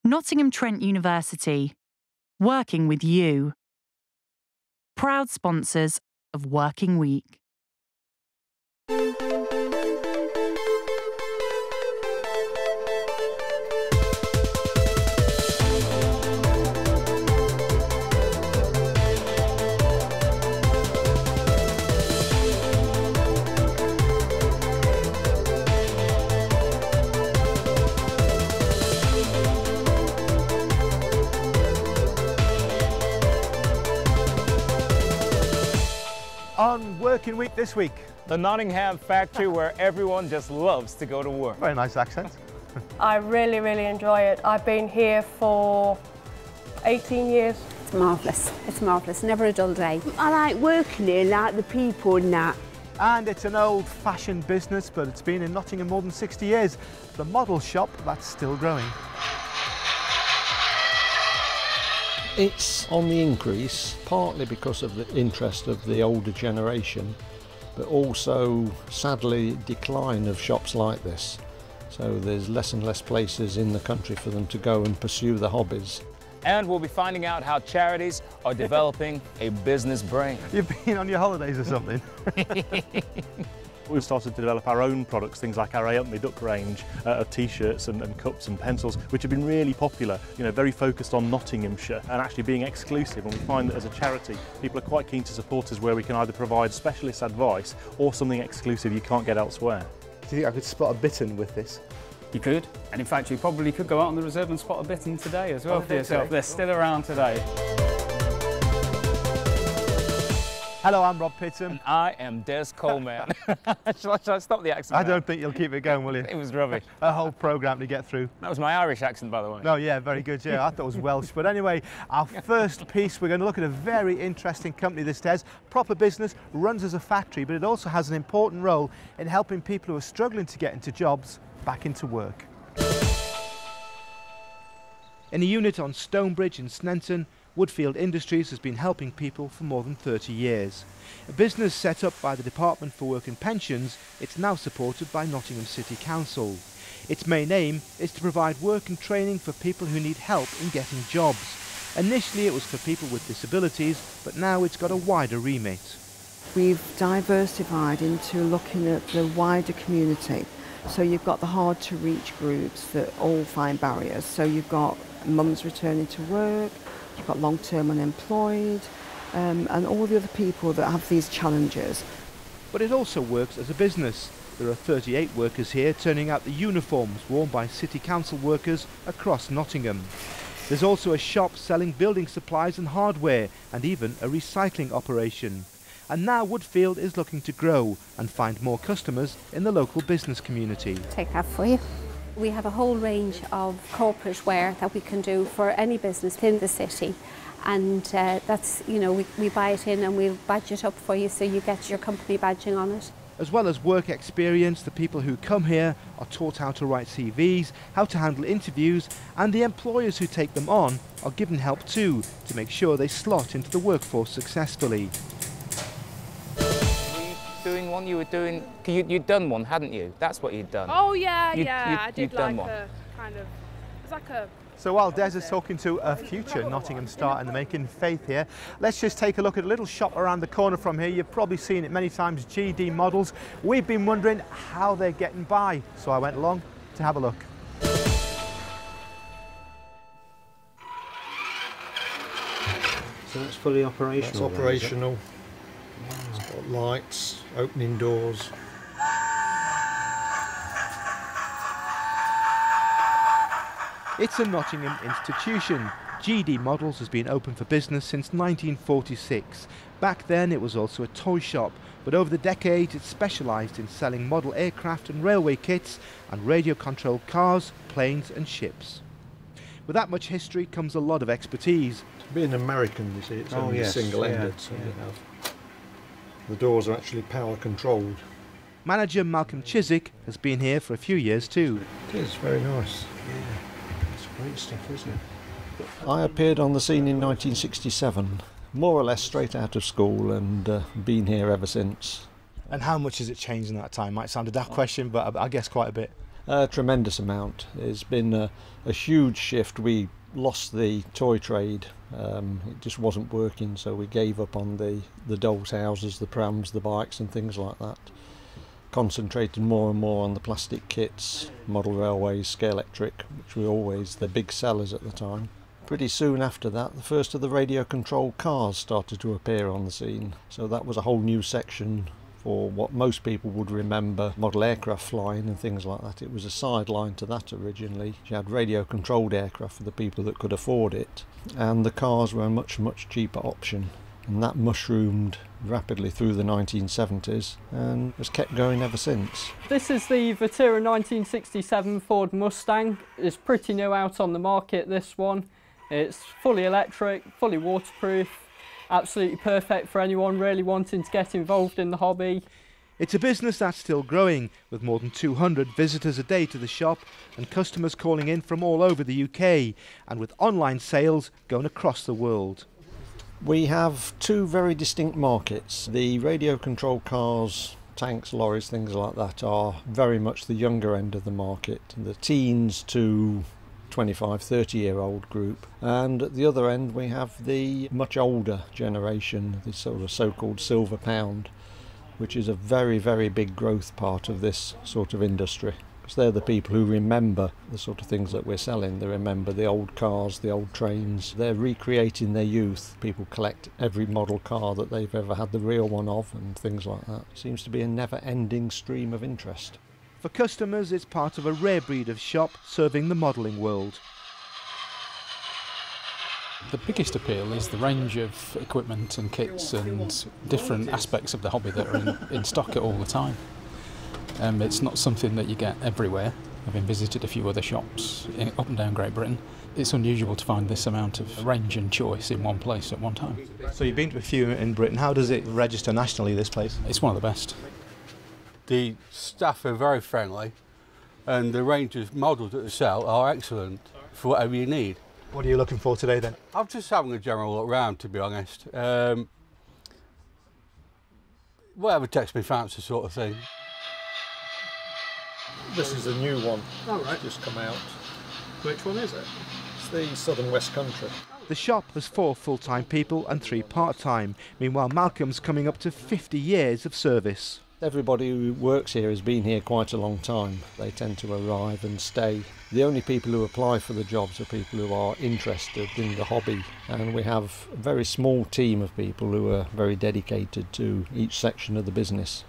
Nottingham Trent University, working with you. Proud sponsors of Working Week. On Working Week this week. The Nottingham factory where everyone just loves to go to work. Very nice accent. I really, really enjoy it. I've been here for 18 years. It's marvellous. It's marvellous. Never a dull day. I like working here, like the people and that. And it's an old-fashioned business, but it's been in Nottingham more than 60 years. The model shop that's still growing. It's on the increase, partly because of the interest of the older generation, but also, sadly, decline of shops like this. So there's less and less places in the country for them to go and pursue their hobbies. And we'll be finding out how charities are developing a business brain. You've been on your holidays or something? We've started to develop our own products, things like our Help Me Duck range of t-shirts and cups and pencils, which have been really popular, you know, very focused on Nottinghamshire and actually being exclusive. And we find that as a charity, people are quite keen to support us where we can either provide specialist advice or something exclusive you can't get elsewhere. Do you think I could spot a bittern with this? You could, and in fact you probably could go out on the reserve and spot a bittern today as well for yourself. They're still around today. Hello, I'm Rob Pitton. And I am Des Coleman. shall I stop the accent? I don't think you'll keep it going, will you? It was rubbish. A whole programme to get through. That was my Irish accent, by the way. No, yeah, very good, yeah. I thought it was Welsh. But anyway, our first piece, we're going to look at a very interesting company, this Des. Proper business, runs as a factory, but it also has an important role in helping people who are struggling to get into jobs back into work. In a unit on Stonebridge in Sneinton, Woodfield Industries has been helping people for more than 30 years. A business set up by the Department for Work and Pensions, it's now supported by Nottingham City Council. Its main aim is to provide work and training for people who need help in getting jobs. Initially it was for people with disabilities, but now it's got a wider remit. We've diversified into looking at the wider community. So you've got the hard to reach groups that all find barriers. So you've got mums returning to work, you've got long-term unemployed, and all the other people that have these challenges. But it also works as a business. There are 38 workers here turning out the uniforms worn by City Council workers across Nottingham. There's also a shop selling building supplies and hardware, and even a recycling operation. And now Woodfield is looking to grow and find more customers in the local business community. Take that for you. We have a whole range of corporate wear that we can do for any business in the city, and that's, you know, we buy it in and we'll badge it up for you so you get your company badging on it. As well as work experience, the people who come here are taught how to write CVs, how to handle interviews, and the employers who take them on are given help too to make sure they slot into the workforce successfully. Doing one you were doing, you'd done one, hadn't you? That's what you'd done. Oh yeah, I did like one. a kind of, it was like a... So while Des is talking to a future Nottingham star in the making, Faith here, let's just take a look at a little shop around the corner from here. You've probably seen it many times, GD Models. We've been wondering how they're getting by, so I went along to have a look. So that's fully operational? It's operational. It's got lights, opening doors. It's a Nottingham institution. GD Models has been open for business since 1946. Back then it was also a toy shop, but over the decades it specialised in selling model aircraft and railway kits and radio-controlled cars, planes and ships. With that much history comes a lot of expertise. Being American, you see, it's only single-ended, so you have. The doors are actually power controlled. Manager Malcolm CHISWICK has been here for a few years too. It is very nice. Yeah, it's great stuff, isn't it? I appeared on the scene in 1967, more or less straight out of school, and been here ever since. And how much has it changed in that time? Might sound a daft question, but I guess quite a bit. A tremendous amount. It's been a huge shift. We lost the toy trade. It just wasn't working, so we gave up on the dolls' houses, the prams, the bikes and things like that. Concentrated more and more on the plastic kits, model railways, Scalextric, which were always the big sellers at the time. Pretty soon after that, the first of the radio-controlled cars started to appear on the scene. So that was a whole new section for what most people would remember model aircraft flying and things like that. It was a sideline to that originally. You had radio-controlled aircraft for the people that could afford it, and the cars were a much, much cheaper option. And that mushroomed rapidly through the 1970s and has kept going ever since. This is the TAHIRA 1967 Ford Mustang. It's pretty new out on the market, this one. It's fully electric, fully waterproof, absolutely perfect for anyone really wanting to get involved in the hobby. It's a business that's still growing, with more than 200 visitors a day to the shop and customers calling in from all over the UK, and with online sales going across the world. We have two very distinct markets. The radio-controlled cars, tanks, lorries, things like that are very much the younger end of the market, the teens to 25-30-year-old group. And at the other end we have the much older generation, the sort of so-called silver pound, which is a very, very big growth part of this sort of industry. Because they're the people who remember the sort of things that we're selling. They remember the old cars, the old trains. They're recreating their youth. People collect every model car that they've ever had the real one of and things like that. Seems to be a never-ending stream of interest. For customers, it's part of a rare breed of shop serving the modelling world. The biggest appeal is the range of equipment and kits and different aspects of the hobby that are in stock all the time. It's not something that you get everywhere. I've been visited a few other shops up and down Great Britain. It's unusual to find this amount of range and choice in one place at one time. So you've been to a few in Britain. How does it register nationally, this place? It's one of the best. The staff are very friendly and the range of models that they sell are excellent for whatever you need. What are you looking for today then? I'm just having a general look round, to be honest. Whatever takes me fancy sort of thing. This is a new one. All right. Just come out. Which one is it? It's the Southern West Country. The shop has 4 full-time people and 3 part-time. Meanwhile, Malcolm's coming up to 50 years of service. Everybody who works here has been here quite a long time. They tend to arrive and stay. The only people who apply for the jobs are people who are interested in the hobby, and we have a very small team of people who are very dedicated to each section of the business.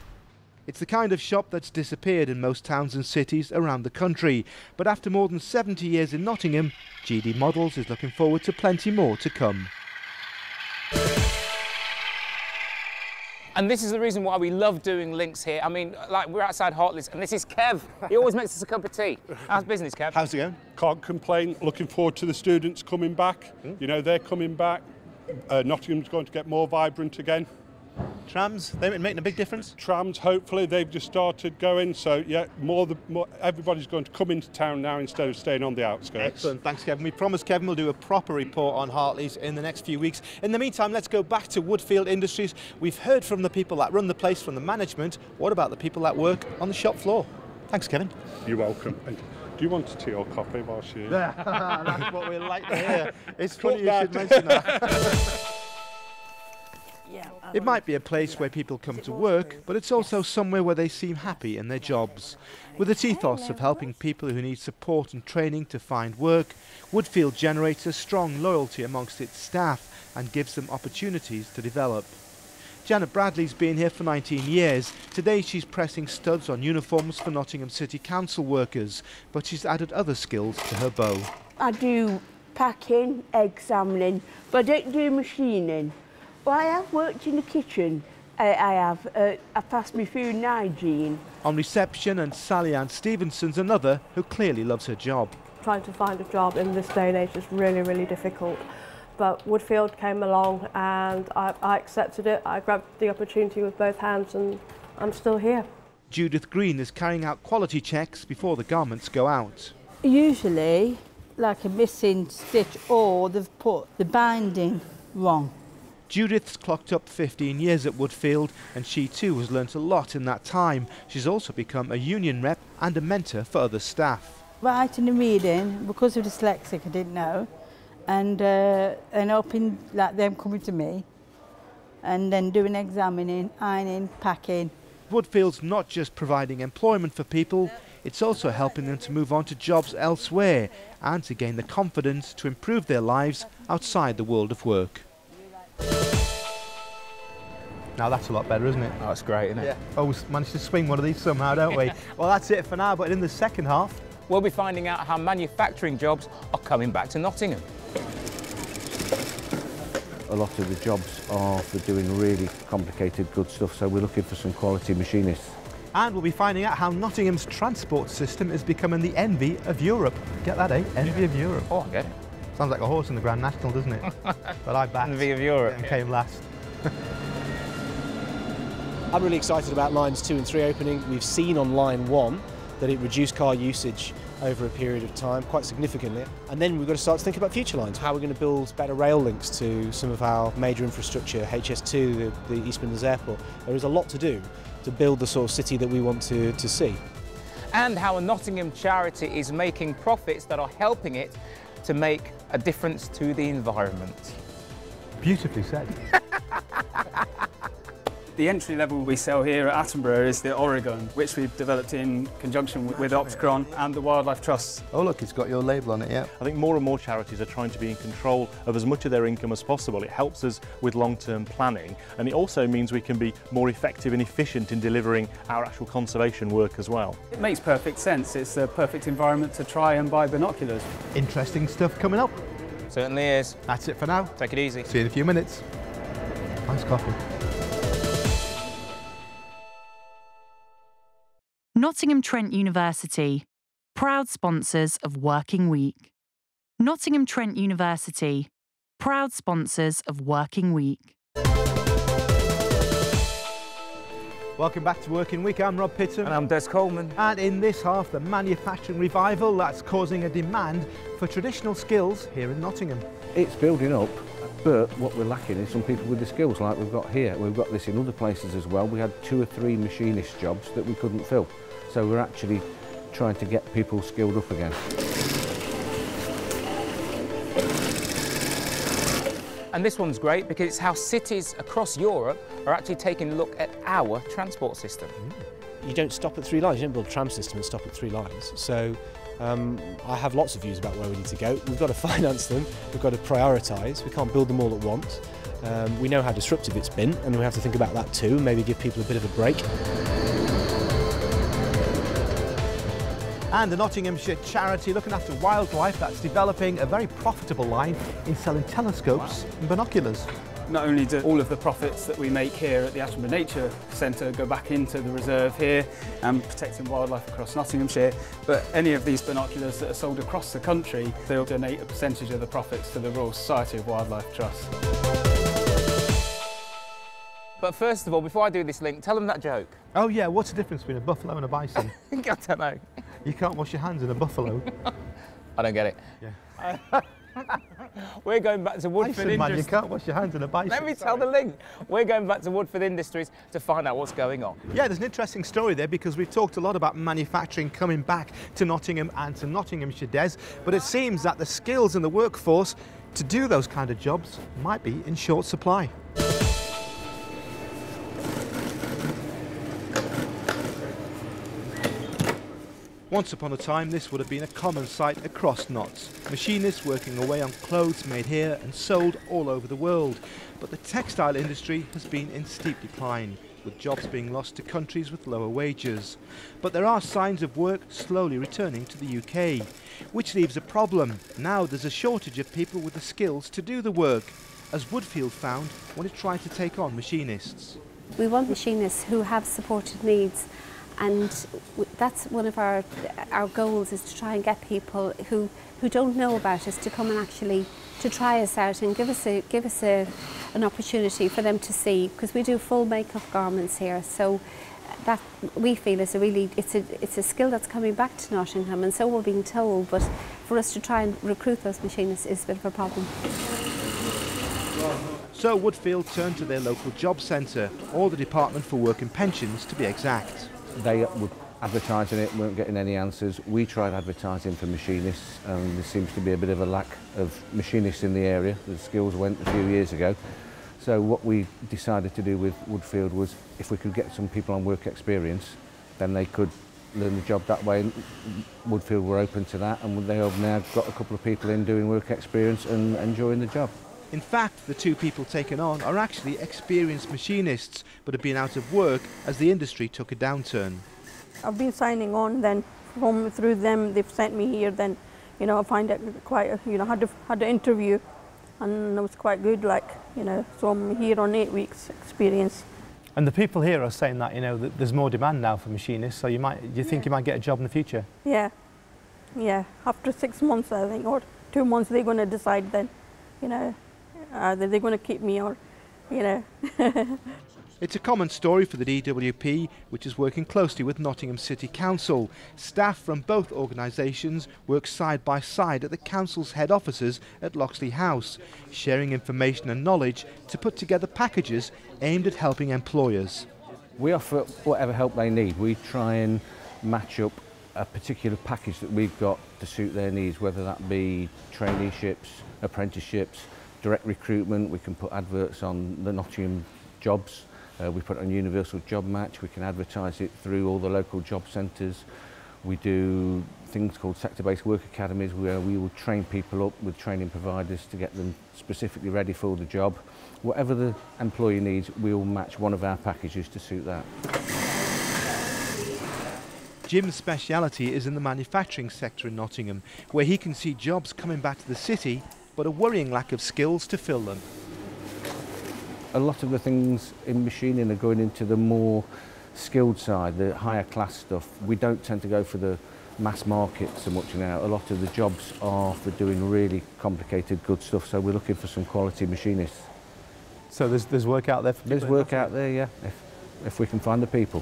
It's the kind of shop that's disappeared in most towns and cities around the country, but after more than 70 years in Nottingham, GD Models is looking forward to plenty more to come. And this is the reason why we love doing links here. I mean, like, we're outside Hartley's, and this is Kev. He always makes us a cup of tea. How's business, Kev? How's it going? Can't complain. Looking forward to the students coming back. You know, they're coming back. Nottingham's going to get more vibrant again. Trams, they're making a big difference? Trams, hopefully, they've just started going. So, yeah, more everybody's going to come into town now instead of staying on the outskirts. Excellent, thanks, Kevin. We promised Kevin we'll do a proper report on Hartley's in the next few weeks. In the meantime, let's go back to Woodfield Industries. We've heard from the people that run the place, from the management. What about the people that work on the shop floor? Thanks, Kevin. You're welcome. And do you want a tea or coffee whilst you're here? That's what we like to hear. It's funny you should mention that. It might be a place where people come to work, but it's also somewhere where they seem happy in their jobs. With its ethos of helping people who need support and training to find work, Woodfield generates a strong loyalty amongst its staff and gives them opportunities to develop. Janet Bradley's been here for 19 years. Today she's pressing studs on uniforms for Nottingham City Council workers, but she's added other skills to her bow. I do packing, examining, but I don't do machining. Well, I have worked in the kitchen. I passed my food and hygiene. On reception, and Sally Ann Stevenson's another who clearly loves her job. Trying to find a job in this day and age is really, really difficult. But Woodfield came along and I accepted it. I grabbed the opportunity with both hands and I'm still here. Judith Green is carrying out quality checks before the garments go out. Usually, like a missing stitch, or they've put the binding wrong. Judith's clocked up 15 years at Woodfield, and she too has learnt a lot in that time. She's also become a union rep and a mentor for other staff. Writing and reading, because of dyslexic I didn't know, and helping like them coming to me, and then doing examining, ironing, packing. Woodfield's not just providing employment for people, it's also helping them to move on to jobs elsewhere and to gain the confidence to improve their lives outside the world of work. Now that's a lot better, isn't it? Oh, it's great, isn't it? Yeah. Always managed to swing one of these somehow, don't we? Well, that's it for now, but in the second half, we'll be finding out how manufacturing jobs are coming back to Nottingham. A lot of the jobs are for doing really complicated good stuff, so we're looking for some quality machinists. And we'll be finding out how Nottingham's transport system is becoming the envy of Europe. Get that, eh? Envy of Europe. Oh, I get it. Sounds like a horse in the Grand National, doesn't it? But I backed. Envy of Europe. And came last. I'm really excited about lines 2 and 3 opening. We've seen on line 1 that it reduced car usage over a period of time quite significantly. And then we've got to start to think about future lines, how we're going to build better rail links to some of our major infrastructure, HS2, the East Midlands Airport. There is a lot to do to build the sort of city that we want to see. And how a Nottingham charity is making profits that are helping it to make a difference to the environment. Beautifully said. The entry level we sell here at Attenborough is the Oregon, which we've developed in conjunction with Opticron and the Wildlife Trust. Oh look, it's got your label on it, yeah. I think more and more charities are trying to be in control of as much of their income as possible. It helps us with long-term planning, and it also means we can be more effective and efficient in delivering our actual conservation work as well. It makes perfect sense. It's the perfect environment to try and buy binoculars. Interesting stuff coming up. Certainly is. That's it for now. Take it easy. See you in a few minutes. Nice coffee. Nottingham Trent University, proud sponsors of Working Week. Nottingham Trent University, proud sponsors of Working Week. Welcome back to Working Week. I'm Rob Pitton. And I'm Des Coleman. And in this half, the manufacturing revival that's causing a demand for traditional skills here in Nottingham. It's building up, but what we're lacking is some people with the skills like we've got here. We've got this in other places as well. We had 2 or 3 machinist jobs that we couldn't fill. So we're actually trying to get people skilled up again. And this one's great because it's how cities across Europe are actually taking a look at our transport system. You don't stop at 3 lines, you don't build a tram system and stop at 3 lines. So I have lots of views about where we need to go. We've got to finance them, we've got to prioritise, we can't build them all at once. We know how disruptive it's been, and we have to think about that too, maybe give people a bit of a break. And the Nottinghamshire charity looking after wildlife that's developing a very profitable line in selling telescopes and binoculars. Not only do all of the profits that we make here at the Attenborough Nature Centre go back into the reserve here and protecting wildlife across Nottinghamshire, but any of these binoculars that are sold across the country, they'll donate a percentage of the profits to the Royal Society of Wildlife Trust. But first of all, before I do this link, tell them that joke. Oh yeah, what's the difference between a buffalo and a bison? I don't know. You can't wash your hands in a buffalo. I don't get it. Yeah. We're going back to Woodfield Industries. Man, you can't wash your hands in a bison. Let me tell the link. We're going back to Woodfield Industries to find out what's going on. Yeah, there's an interesting story there because we've talked a lot about manufacturing coming back to Nottingham and to Nottinghamshire, Des, but it seems that the skills in the workforce to do those kind of jobs might be in short supply. Once upon a time, this would have been a common sight across Notts. Machinists working away on clothes made here and sold all over the world. But the textile industry has been in steep decline, with jobs being lost to countries with lower wages. But there are signs of work slowly returning to the UK, which leaves a problem. Now there's a shortage of people with the skills to do the work, as Woodfield found when it tried to take on machinists. We want machinists who have supported needs, and that's one of our goals, is to try and get people who don't know about us to come and actually to try us out and give us an opportunity for them to see, because we do full makeup garments here. So that we feel is it's a skill that's coming back to Nottingham, and so we're being told, but for us to try and recruit those machinists is a bit of a problem. So Woodfield turned to their local job centre, or the Department for Work and Pensions to be exact. They were advertising it, weren't getting any answers. We tried advertising for machinists, and there seems to be a bit of a lack of machinists in the area. The skills went a few years ago. So what we decided to do with Woodfield was, if we could get some people on work experience, then they could learn the job that way. Woodfield were open to that, and they have now got a couple of people in doing work experience and enjoying the job. In fact, the two people taken on are actually experienced machinists, but have been out of work as the industry took a downturn. I've been signing on, then through them they've sent me here, then I find it quite, had an interview, and it was quite good, so I'm here on 8 weeks experience. And the people here are saying that, that there's more demand now for machinists, so you think you might get a job in the future? Yeah, after 6 months I think, or 2 months, they're going to decide then, either they're going to keep me or, It's a common story for the DWP, which is working closely with Nottingham City Council. Staff from both organisations work side by side at the council's head offices at Loxley House, sharing information and knowledge to put together packages aimed at helping employers. We offer whatever help they need. We try and match up a particular package that we've got to suit their needs, whether that be traineeships, apprenticeships, direct recruitment. We can put adverts on the Nottingham jobs. We put it on Universal Job Match. We can advertise it through all the local job centres. We do things called sector-based work academies, where we will train people up with training providers to get them specifically ready for the job. Whatever the employee needs, we will match one of our packages to suit that. Jim's speciality is in the manufacturing sector in Nottingham, where he can see jobs coming back to the city, but a worrying lack of skills to fill them. A lot of the things in machining are going into the more skilled side, the higher class stuff. We don't tend to go for the mass market so much now. A lot of the jobs are for doing really complicated good stuff, so we're looking for some quality machinists. So there's work out there for people? There's work out there, yeah, if we can find the people.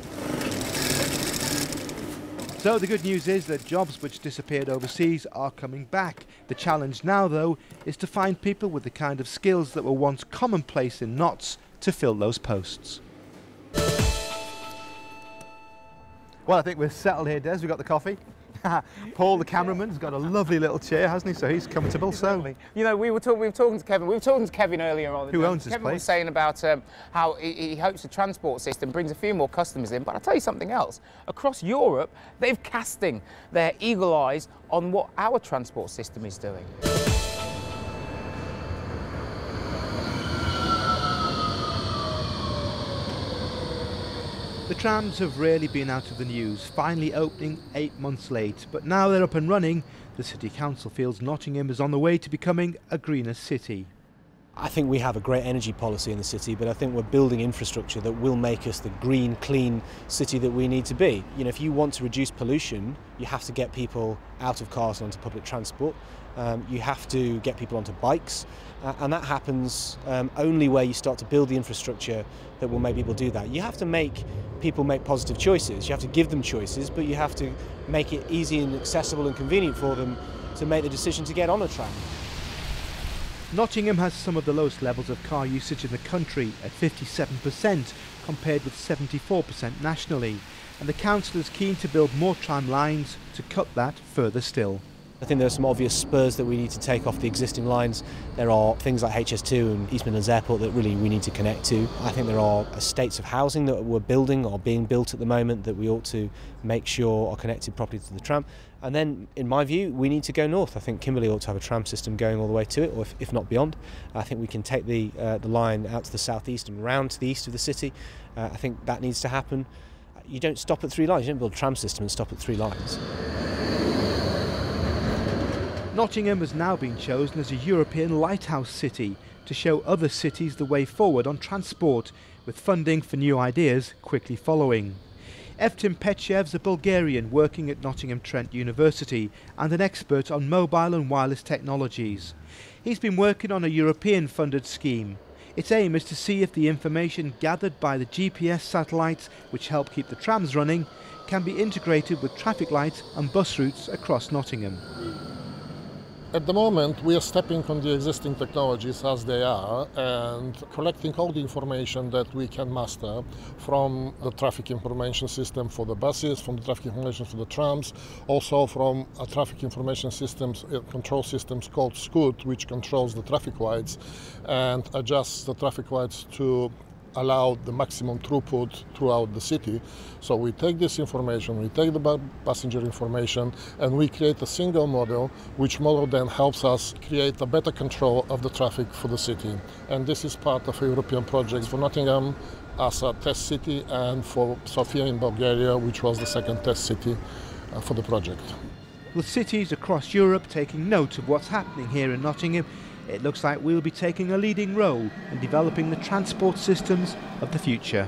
So the good news is that jobs which disappeared overseas are coming back. The challenge now, though, is to find people with the kind of skills that were once commonplace in Notts to fill those posts. Well, I think we're settled here, Des. We've got the coffee. Paul, the cameraman, has got a lovely little chair, hasn't he? So he's comfortable. So, we were talking to Kevin. We were talking to Kevin earlier on. Who owns this Kevin place? was saying about how he hopes the transport system brings a few more customers in. But I'll tell you something else. Across Europe, they're casting their eagle eyes on what our transport system is doing. The trams have rarely been out of the news, finally opening 8 months late, but now they're up and running. The City Council feels Nottingham is on the way to becoming a greener city. I think we have a great energy policy in the city, but I think we're building infrastructure that will make us the green, clean city that we need to be. If you want to reduce pollution, you have to get people out of cars and onto public transport. You have to get people onto bikes, and that happens only where you start to build the infrastructure that will make people do that. You have to make people make positive choices. You have to give them choices, but you have to make it easy and accessible and convenient for them to make the decision to get on a tram. Nottingham has some of the lowest levels of car usage in the country at 57%, compared with 74% nationally, and the council is keen to build more tram lines to cut that further still. I think there are some obvious spurs that we need to take off the existing lines. There are things like HS2 and East Midlands Airport that really we need to connect to. I think there are estates of housing that we're building or being built at the moment that we ought to make sure are connected properly to the tram. And then, in my view, we need to go north. I think Kimberley ought to have a tram system going all the way to it, or if not beyond. I think we can take the line out to the southeast and round to the east of the city. I think that needs to happen. You don't stop at 3 lines. You don't build a tram system and stop at 3 lines. Nottingham has now been chosen as a European lighthouse city to show other cities the way forward on transport, with funding for new ideas quickly following. Evtim Petchev's a Bulgarian working at Nottingham Trent University and an expert on mobile and wireless technologies. He's been working on a European-funded scheme. Its aim is to see if the information gathered by the GPS satellites, which help keep the trams running, can be integrated with traffic lights and bus routes across Nottingham. At the moment, we are stepping on the existing technologies as they are and collecting all the information that we can master from the traffic information system for the buses, from the traffic information for the trams, also from a traffic information systems, control systems called SCUT, which controls the traffic lights and adjusts the traffic lights to allow the maximum throughput throughout the city. So we take this information, we take the passenger information, and we create a single model, which model then helps us create a better control of the traffic for the city. And this is part of a European project for Nottingham as a test city, and for Sofia in Bulgaria, which was the second test city for the project. With cities across Europe taking note of what's happening here in Nottingham, it looks like we'll be taking a leading role in developing the transport systems of the future.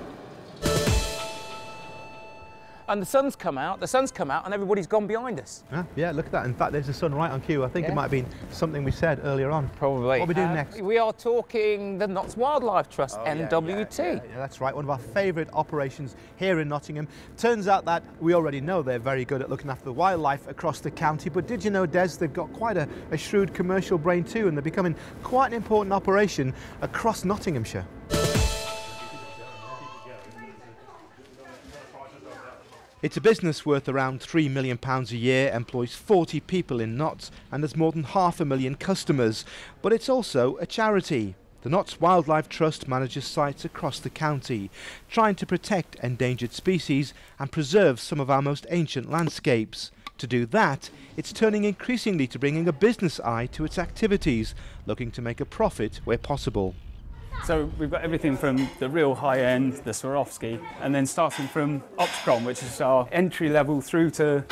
And the sun's come out, and everybody's gone behind us. Yeah, look at that. In fact, there's the sun right on cue. I think it might have been something we said earlier on. Probably. What are we doing next? We are talking the Notts Wildlife Trust, NWT. Yeah, that's right. One of our favourite operations here in Nottingham. Turns out that we already know they're very good at looking after the wildlife across the county, but did you know, Des, they've got quite a shrewd commercial brain too, and they're becoming quite an important operation across Nottinghamshire. It's a business worth around £3 million a year, employs 40 people in Notts and has more than 500,000 customers. But it's also a charity. The Notts Wildlife Trust manages sites across the county, trying to protect endangered species and preserve some of our most ancient landscapes. To do that, it's turning increasingly to bringing a business eye to its activities, looking to make a profit where possible. So we've got everything from the real high-end, the Swarovski, and then starting from Opticon, which is our entry level through to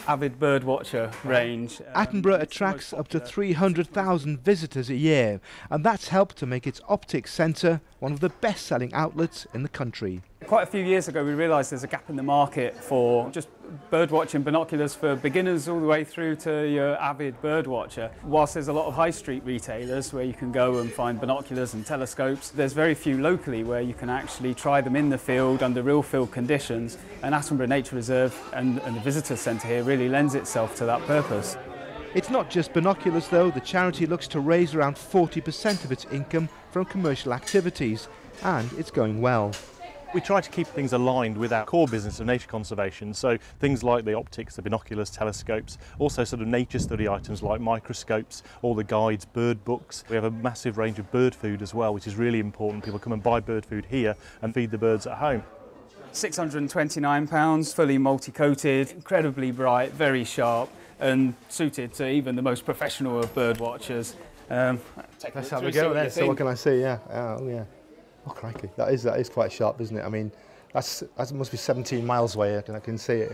avid birdwatcher range. Attenborough attracts up to 300,000 visitors a year, and that's helped to make its optics centre one of the best-selling outlets in the country. Quite a few years ago we realised there's a gap in the market for just birdwatching binoculars for beginners all the way through to your avid birdwatcher. Whilst there's a lot of high street retailers where you can go and find binoculars and telescopes, there's very few locally where you can actually try them in the field under real field conditions, and Attenborough Nature Reserve and the visitor centre here really lends itself to that purpose. It's not just binoculars though. The charity looks to raise around 40% of its income from commercial activities, and it's going well. We try to keep things aligned with our core business of nature conservation, so things like the optics, the binoculars, telescopes, also sort of nature study items like microscopes, all the guides, bird books. We have a massive range of bird food as well, which is really important. People come and buy bird food here and feed the birds at home. £629, fully multi-coated, incredibly bright, very sharp, and suited to even the most professional of bird watchers. Let's have a go then. So what can I see? Yeah. Oh yeah. Oh crikey, that is quite sharp, isn't it? I mean, that must be 17 miles away. I can see it.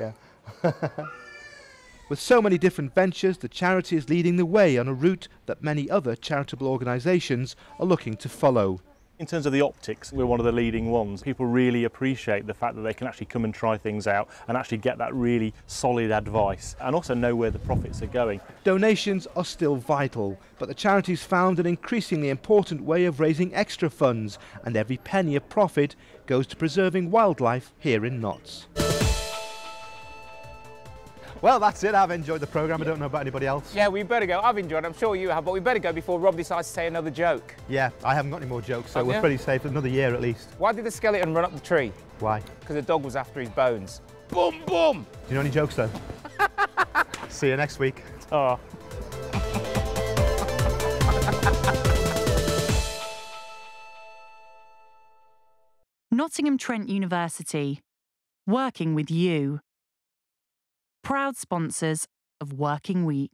Yeah. With so many different ventures, the charity is leading the way on a route that many other charitable organisations are looking to follow. In terms of the optics, we're one of the leading ones. People really appreciate the fact that they can actually come and try things out and actually get that really solid advice and also know where the profits are going. Donations are still vital, but the charity's found an increasingly important way of raising extra funds, and every penny of profit goes to preserving wildlife here in Notts. Well, that's it. I've enjoyed the programme. I don't know about anybody else. Yeah, we better go. I've enjoyed it. I'm sure you have, but we better go before Rob decides to say another joke. Yeah, I haven't got any more jokes, so we're pretty safe. Another year at least. Why did the skeleton run up the tree? Why? Because the dog was after his bones. Boom, boom! Do you know any jokes, though? See you next week. Oh. Nottingham Trent University, working with you. Proud sponsors of Working Week.